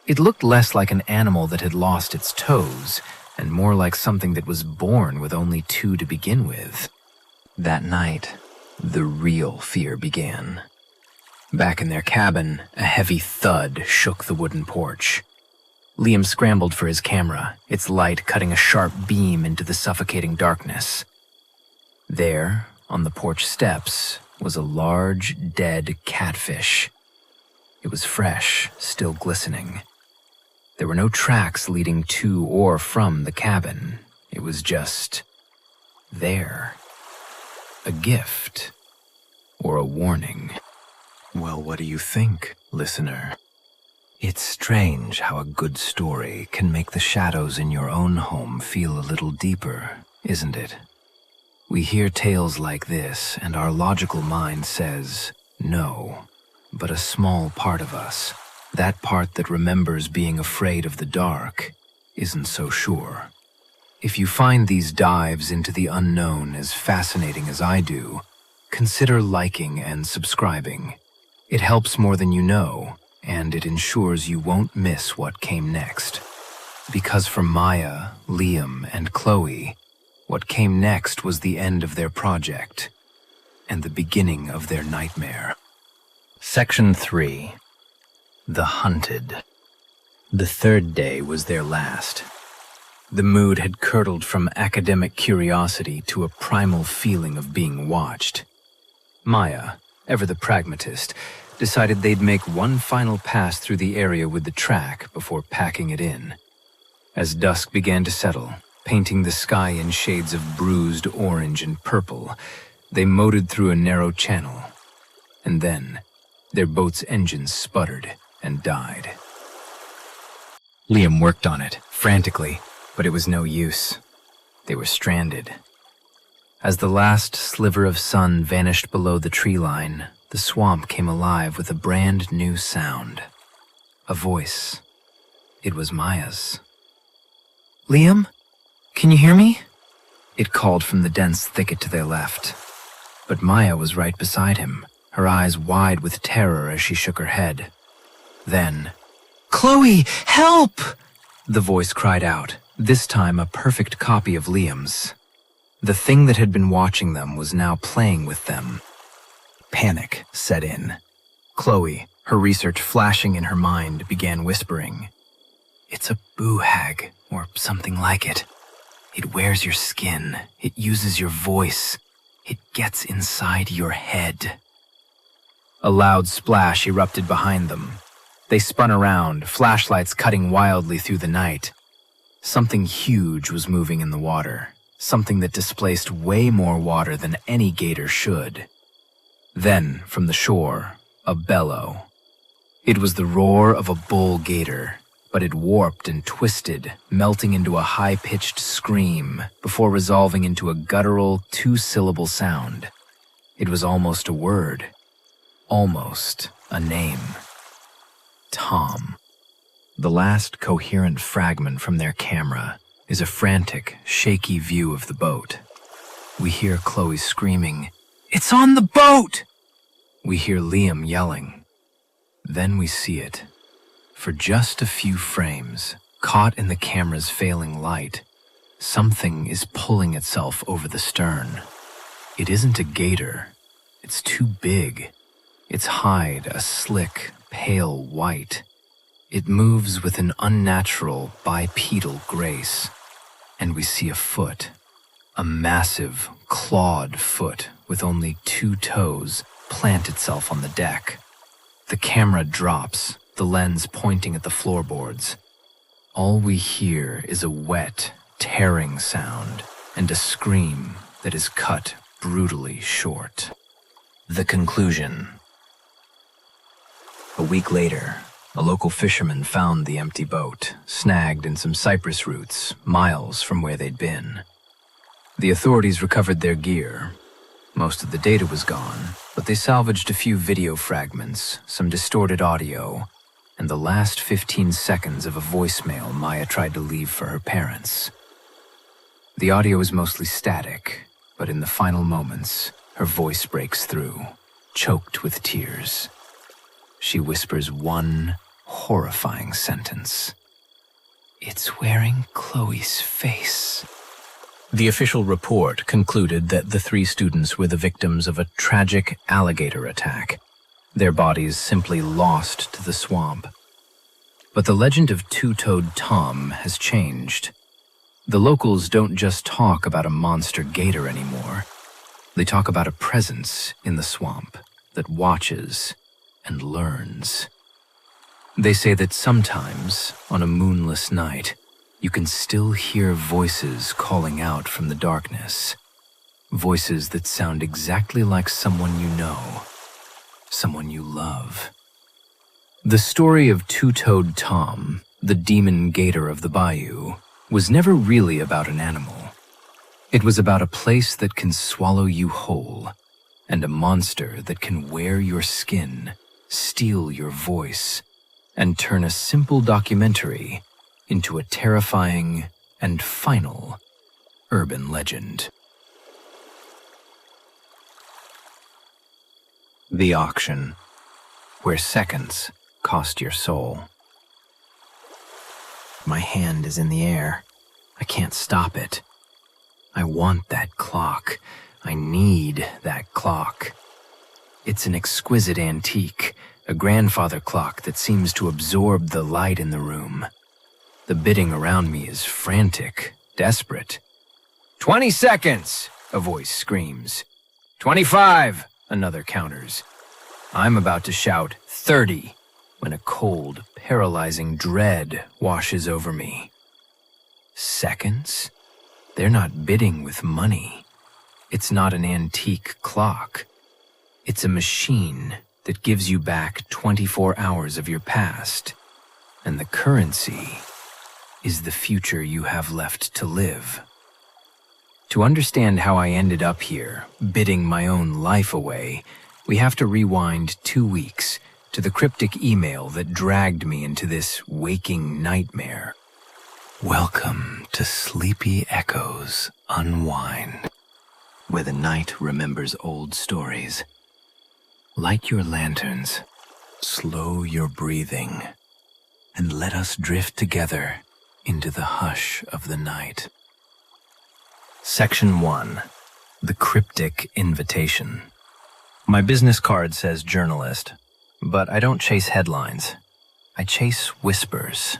It looked less like an animal that had lost its toes, and more like something that was born with only two to begin with. That night, the real fear began. Back in their cabin, a heavy thud shook the wooden porch. Liam scrambled for his camera, its light cutting a sharp beam into the suffocating darkness. There, on the porch steps, was a large, dead catfish. It was fresh, still glistening. There were no tracks leading to or from the cabin. It was just there. A gift or a warning. Well, what do you think, listener? It's strange how a good story can make the shadows in your own home feel a little deeper, isn't it? We hear tales like this, and our logical mind says, no. But a small part of us, that part that remembers being afraid of the dark, isn't so sure. If you find these dives into the unknown as fascinating as I do, consider liking and subscribing. It helps more than you know, and it ensures you won't miss what came next. Because for Maya, Liam, and Chloe, what came next was the end of their project and the beginning of their nightmare. Section 3. The Hunted. The third day was their last. The mood had curdled from academic curiosity to a primal feeling of being watched. Maya, ever the pragmatist, decided they'd make one final pass through the area with the track before packing it in. As dusk began to settle, painting the sky in shades of bruised orange and purple, they motored through a narrow channel. And then, their boat's engines sputtered and died. Liam worked on it, frantically, but it was no use. They were stranded. As the last sliver of sun vanished below the tree line, the swamp came alive with a brand new sound. A voice. It was Maya's. Liam? Can you hear me? It called from the dense thicket to their left. But Maya was right beside him, her eyes wide with terror as she shook her head. Then, Chloe, help! The voice cried out, this time a perfect copy of Liam's. The thing that had been watching them was now playing with them. Panic set in. Chloe, her research flashing in her mind, began whispering. It's a boo hag, or something like it. It wears your skin, it uses your voice, it gets inside your head. A loud splash erupted behind them. They spun around, flashlights cutting wildly through the night. Something huge was moving in the water, something that displaced way more water than any gator should. Then, from the shore, a bellow. It was the roar of a bull gator, but it warped and twisted, melting into a high-pitched scream before resolving into a guttural, two-syllable sound. It was almost a word, almost a name. Tom. The last coherent fragment from their camera is a frantic, shaky view of the boat. We hear Chloe screaming, "It's on the boat!" We hear Liam yelling. Then we see it. For just a few frames, caught in the camera's failing light, something is pulling itself over the stern. It isn't a gator. It's too big. Its hide a slick, pale white. It moves with an unnatural, bipedal grace. And we see a foot. A massive, clawed foot with only 2 toes plant itself on the deck. The camera drops, the lens pointing at the floorboards. All we hear is a wet, tearing sound and a scream that is cut brutally short. The conclusion. A week later, a local fisherman found the empty boat, snagged in some cypress roots, miles from where they'd been. The authorities recovered their gear. Most of the data was gone, but they salvaged a few video fragments, some distorted audio, and the last 15 seconds of a voicemail Maya tried to leave for her parents. The audio is mostly static, but in the final moments, her voice breaks through, choked with tears. She whispers one horrifying sentence. "It's wearing Chloe's face." The official report concluded that the 3 students were the victims of a tragic alligator attack, their bodies simply lost to the swamp. But the legend of Two-Toed Tom has changed. The locals don't just talk about a monster gator anymore. They talk about a presence in the swamp that watches and learns. They say that sometimes, on a moonless night, you can still hear voices calling out from the darkness, Voices that sound exactly like someone you know, someone you love. The story of Two-Toed Tom, the demon gator of the bayou, was never really about an animal. It was about a place that can swallow you whole, and a monster that can wear your skin, steal your voice, and turn a simple documentary into a terrifying and final urban legend. The auction, where seconds cost your soul. My hand is in the air. I can't stop it. I want that clock. I need that clock. It's an exquisite antique, a grandfather clock that seems to absorb the light in the room. The bidding around me is frantic, desperate. 20 seconds, a voice screams. 25, another counters. I'm about to shout 30 when a cold, paralyzing dread washes over me. Seconds? They're not bidding with money. It's not an antique clock. It's a machine that gives you back 24 hours of your past, and the currency is the future you have left to live. To understand how I ended up here, bidding my own life away, we have to rewind 2 weeks to the cryptic email that dragged me into this waking nightmare. Welcome to Sleepy Echoes Unwind, where the night remembers old stories. Light your lanterns, slow your breathing, and let us drift together into the hush of the night. Section 1. The Cryptic Invitation. My business card says journalist, but I don't chase headlines. I chase whispers.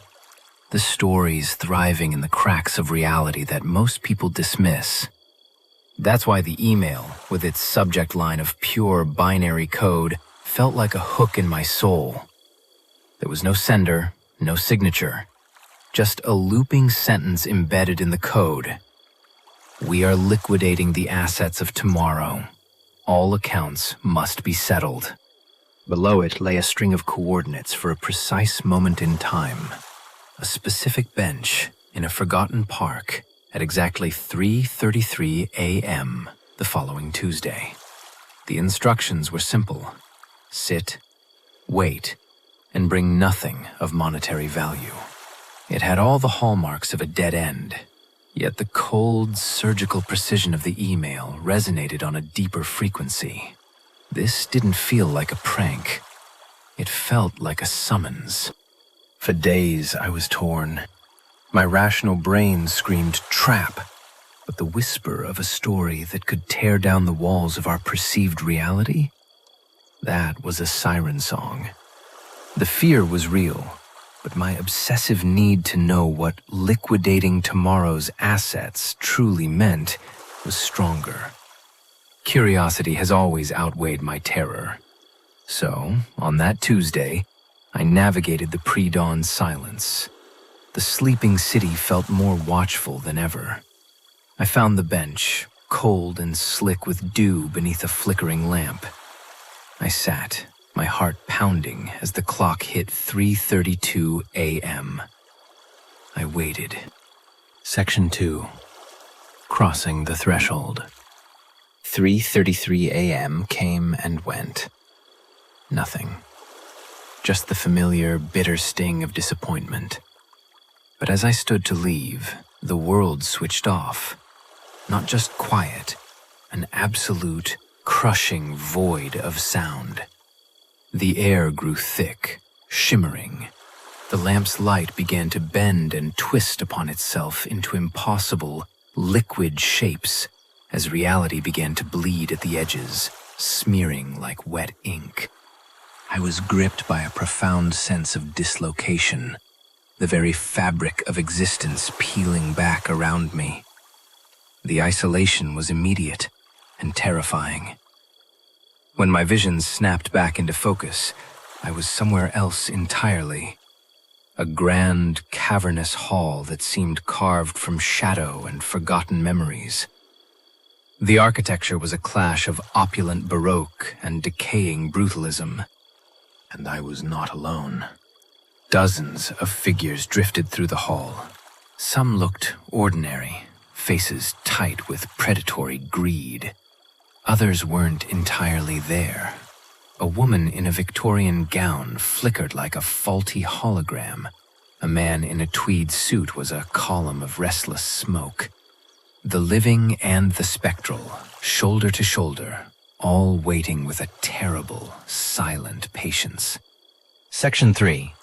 The stories thriving in the cracks of reality that most people dismiss. That's why the email, with its subject line of pure binary code, felt like a hook in my soul. There was no sender, no signature, just a looping sentence embedded in the code. We are liquidating the assets of tomorrow. All accounts must be settled. Below it lay a string of coordinates for a precise moment in time. A specific bench in a forgotten park at exactly 3:33 a.m. the following Tuesday. The instructions were simple. Sit, wait, and bring nothing of monetary value. It had all the hallmarks of a dead end, yet the cold, surgical precision of the email resonated on a deeper frequency. This didn't feel like a prank. It felt like a summons. For days I was torn. My rational brain screamed trap, but the whisper of a story that could tear down the walls of our perceived reality? That was a siren song. The fear was real, but my obsessive need to know what liquidating tomorrow's assets truly meant was stronger. Curiosity has always outweighed my terror. So, on that Tuesday, I navigated the pre-dawn silence. The sleeping city felt more watchful than ever. I found the bench, cold and slick with dew beneath a flickering lamp. I sat, my heart pounding as the clock hit 3:32 a.m. I waited. Section 2. Crossing the threshold. 3:33 a.m. came and went. Nothing. Just the familiar, bitter sting of disappointment. But as I stood to leave, the world switched off. Not just quiet, an absolute, crushing void of sound. The air grew thick, shimmering. The lamp's light began to bend and twist upon itself into impossible, liquid shapes as reality began to bleed at the edges, smearing like wet ink. I was gripped by a profound sense of dislocation, the very fabric of existence peeling back around me. The isolation was immediate and terrifying. When my visions snapped back into focus, I was somewhere else entirely. A grand, cavernous hall that seemed carved from shadow and forgotten memories. The architecture was a clash of opulent Baroque and decaying brutalism. And I was not alone. Dozens of figures drifted through the hall. Some looked ordinary, faces tight with predatory greed. Others weren't entirely there. A woman in a Victorian gown flickered like a faulty hologram. A man in a tweed suit was a column of restless smoke. The living and the spectral, shoulder to shoulder, all waiting with a terrible, silent patience.
Section 3.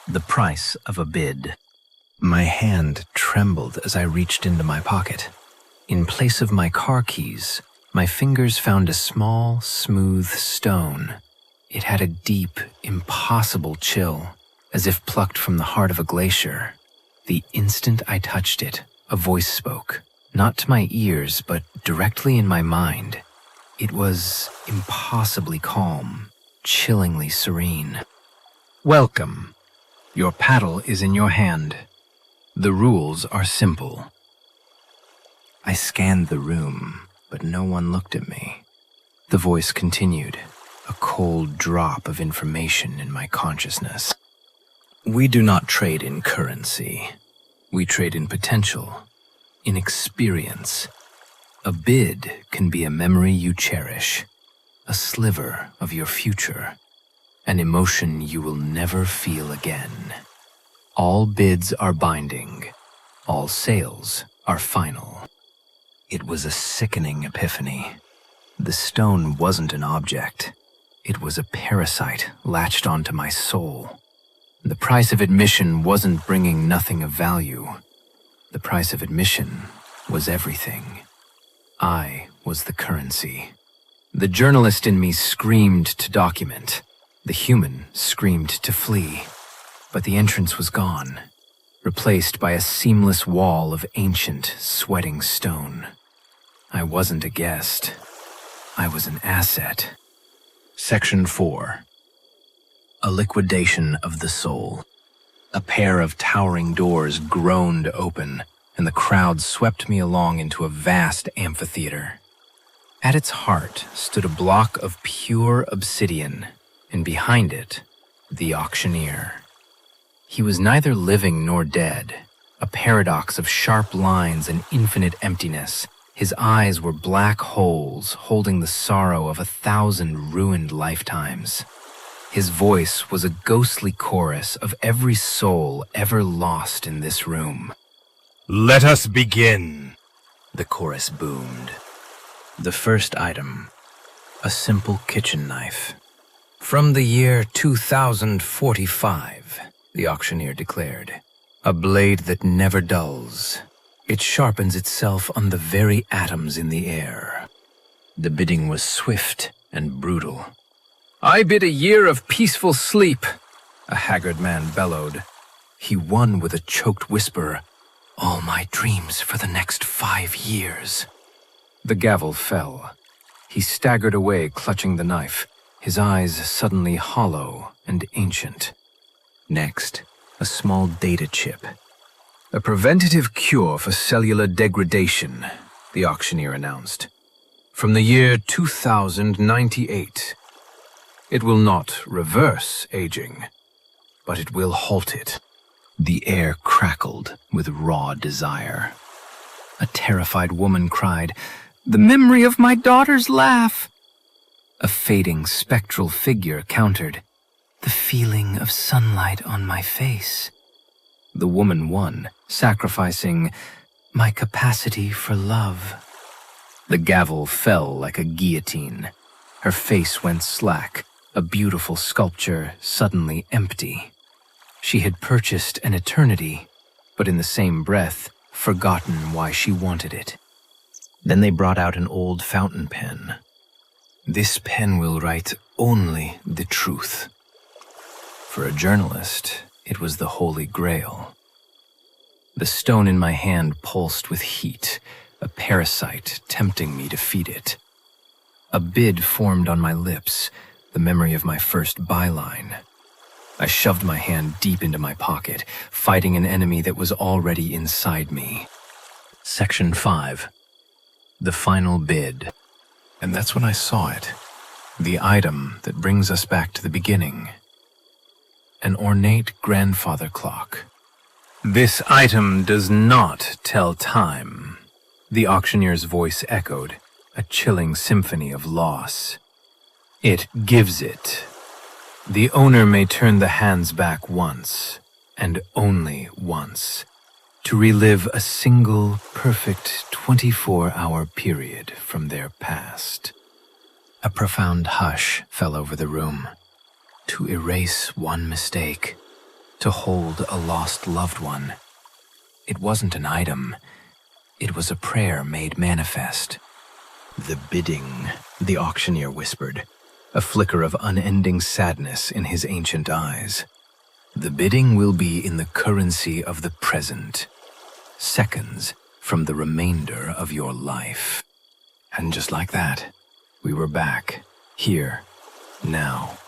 The price of a bid.
My hand trembled as I reached into my pocket. In place of my car keys, my fingers found a small, smooth stone. It had a deep, impossible chill, as if plucked from the heart of a glacier. The instant I touched it, a voice spoke, not to my ears, but directly in my mind. It was impossibly calm, chillingly serene. Welcome. Your paddle is in your hand. The rules are simple. I scanned the room, but no one looked at me. The voice continued, a cold drop of information in my consciousness. We do not trade in currency. We trade in potential, in experience. A bid can be a memory you cherish, a sliver of your future, an emotion you will never feel again. All bids are binding. All sales are final. It was a sickening epiphany. The stone wasn't an object. It was a parasite latched onto my soul. The price of admission wasn't bringing nothing of value. The price of admission was everything. I was the currency. The journalist in me screamed to document. The human screamed to flee. But the entrance was gone, replaced by a seamless wall of ancient, sweating stone. I wasn't a guest. I was an asset. Section 4. A liquidation of the soul. A pair of towering doors groaned open, and the crowd swept me along into a vast amphitheater. At its heart stood a block of pure obsidian, and behind it, the auctioneer. He was neither living nor dead, a paradox of sharp lines and infinite emptiness. His eyes were black holes holding the sorrow of 1,000 ruined lifetimes. His voice was a ghostly chorus of every soul ever lost in this room.
Let us begin,
the chorus boomed. The first item, a simple kitchen knife. From the year 2045, the auctioneer declared. A blade that never dulls. It sharpens itself on the very atoms in the air. The bidding was swift and brutal. I bid a year of peaceful sleep, a haggard man bellowed. He won with a choked whisper, all my dreams for the next 5 years. The gavel fell. He staggered away, clutching the knife, his eyes suddenly hollow and ancient. Next, a small data chip. A preventative cure for cellular degradation, the auctioneer announced. From the year 2098. It will not reverse aging, but it will halt it. The air crackled with raw desire. A terrified woman cried, "The memory of my daughter's laugh!" A fading spectral figure countered, "The feeling of sunlight on my face." The woman won, sacrificing my capacity for love. The gavel fell like a guillotine. Her face went slack, a beautiful sculpture suddenly empty. She had purchased an eternity, but in the same breath, forgotten why she wanted it. Then they brought out an old fountain pen. This pen will write only the truth. For a journalist, it was the Holy Grail. The stone in my hand pulsed with heat, a parasite tempting me to feed it. A bid formed on my lips, the memory of my first byline. I shoved my hand deep into my pocket, fighting an enemy that was already inside me. Section 5.
The final bid.
And that's when I saw it. The item that brings us back to the beginning. An ornate grandfather clock.
This item does not tell time. The auctioneer's voice echoed, a chilling symphony of loss. It gives it. The owner may turn the hands back once, and only once, to relive a single perfect 24-hour period from their past. A profound hush fell over the room. To erase one mistake, to hold a lost loved one. It wasn't an item. It was a prayer made manifest. The bidding, the auctioneer whispered, a flicker of unending sadness in his ancient eyes. The bidding will be in the currency of the present, seconds from the remainder of your life. And just like that, we were back, here, now.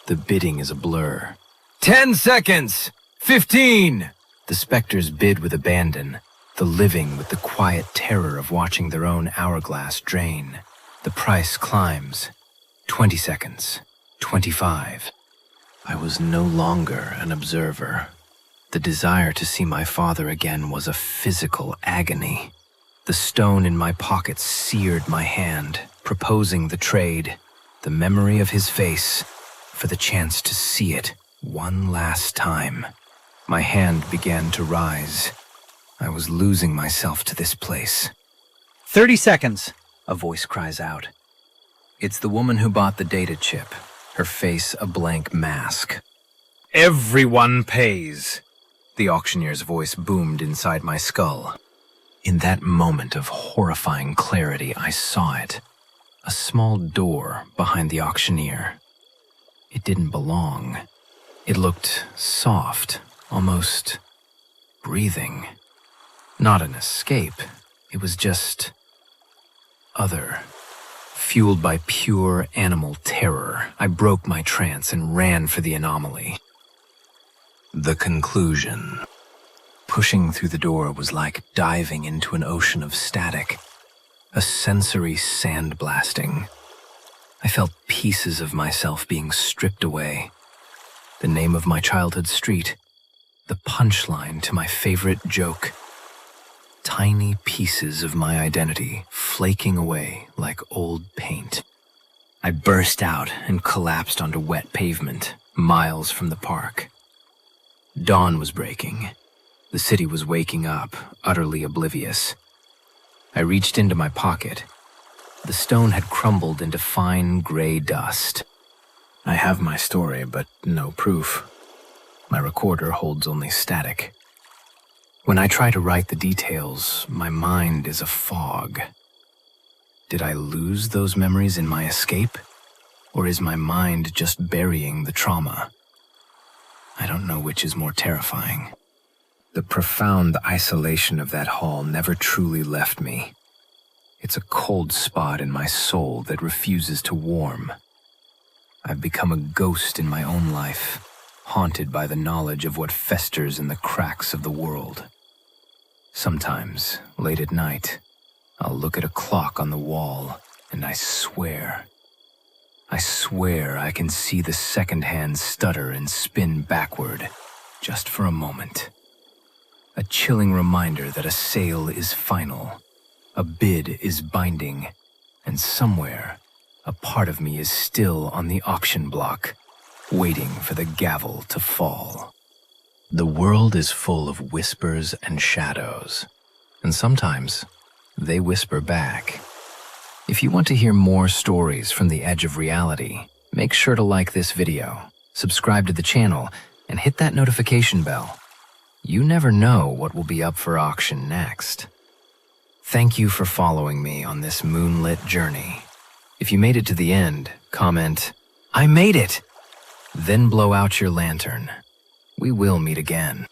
The bidding is a blur. 10 seconds! 15! The specters bid with abandon, the living with the quiet terror of watching their own hourglass drain. The price climbs. 20 seconds. 25. I was no longer an observer. The desire to see my father again was a physical agony. The stone in my pocket seared my hand, proposing the trade, the memory of his face, for the chance to see it one last time. My hand began to rise. I was losing myself to this place.
30 seconds,
A voice cries out. It's the woman who bought the data chip, her face a blank mask.
Everyone pays.
The auctioneer's voice boomed inside my skull. In that moment of horrifying clarity, I saw it. A small door behind the auctioneer. It didn't belong. It looked soft, almost breathing. Not an escape. It was just other. Fueled by pure animal terror, I broke my trance and ran for the anomaly. The conclusion. Pushing through the door was like diving into an ocean of static, a sensory sandblasting. I felt pieces of myself being stripped away. The name of my childhood street, the punchline to my favorite joke. Tiny pieces of my identity flaking away like old paint. I burst out and collapsed onto wet pavement, miles from the park. Dawn was breaking. The city was waking up, utterly oblivious. I reached into my pocket. The stone had crumbled into fine gray dust. I have my story, but no proof. My recorder holds only static. When I try to write the details, my mind is a fog. Did I lose those memories in my escape? Or is my mind just burying the trauma? I don't know which is more terrifying. The profound isolation of that hall never truly left me. It's a cold spot in my soul that refuses to warm. I've become a ghost in my own life, haunted by the knowledge of what festers in the cracks of the world. Sometimes, late at night, I'll look at a clock on the wall, and I swear I can see the second hand stutter and spin backward, just for a moment. A chilling reminder that a sale is final, a bid is binding, and somewhere, a part of me is still on the auction block, waiting for the gavel to fall. The world is full of whispers and shadows, and sometimes they whisper back. If you want to hear more stories from the edge of reality, make sure to like this video, subscribe to the channel, and hit that notification bell. You never know what will be up for auction next. Thank you for following me on this moonlit journey. If you made it to the end, comment, "I made it!" Then blow out your lantern. We will meet again.